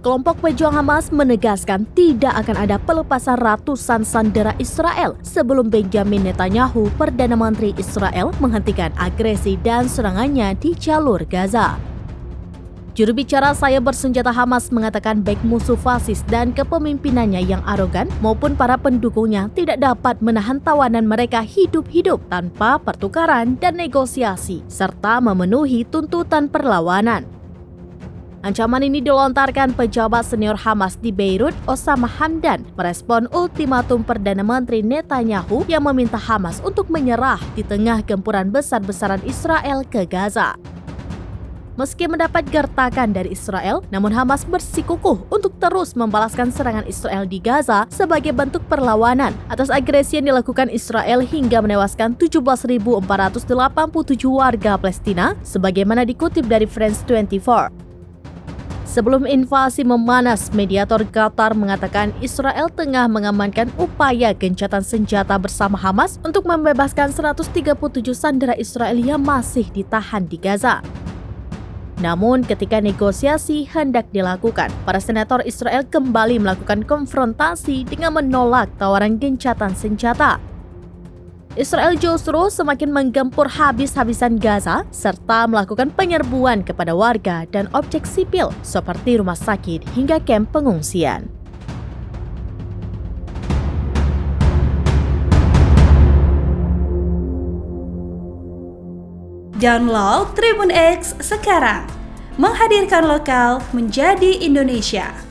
kelompok pejuang Hamas menegaskan tidak akan ada pelepasan ratusan sandera Israel sebelum Benjamin Netanyahu, Perdana Menteri Israel, menghentikan agresi dan serangannya di jalur Gaza. Juru bicara sayap bersenjata Hamas mengatakan baik musuh fasis dan kepemimpinannya yang arogan maupun para pendukungnya tidak dapat menahan tawanan mereka hidup-hidup tanpa pertukaran dan negosiasi, serta memenuhi tuntutan perlawanan. Ancaman ini dilontarkan pejabat senior Hamas di Beirut, Osama Hamdan, merespon ultimatum Perdana Menteri Netanyahu yang meminta Hamas untuk menyerah di tengah gempuran besar-besaran Israel ke Gaza. Meski mendapat gertakan dari Israel, namun Hamas bersikukuh untuk terus membalaskan serangan Israel di Gaza sebagai bentuk perlawanan atas agresi yang dilakukan Israel hingga menewaskan 17.487 warga Palestina, sebagaimana dikutip dari France 24. Sebelum invasi memanas, mediator Qatar mengatakan Israel tengah mengamankan upaya gencatan senjata bersama Hamas untuk membebaskan 137 sandera Israel yang masih ditahan di Gaza. Namun ketika negosiasi hendak dilakukan, para senator Israel kembali melakukan konfrontasi dengan menolak tawaran gencatan senjata. Israel justru semakin menggempur habis-habisan Gaza serta melakukan penyerbuan kepada warga dan objek sipil seperti rumah sakit hingga kamp pengungsian. Download Tribun X sekarang, menghadirkan lokal menjadi Indonesia.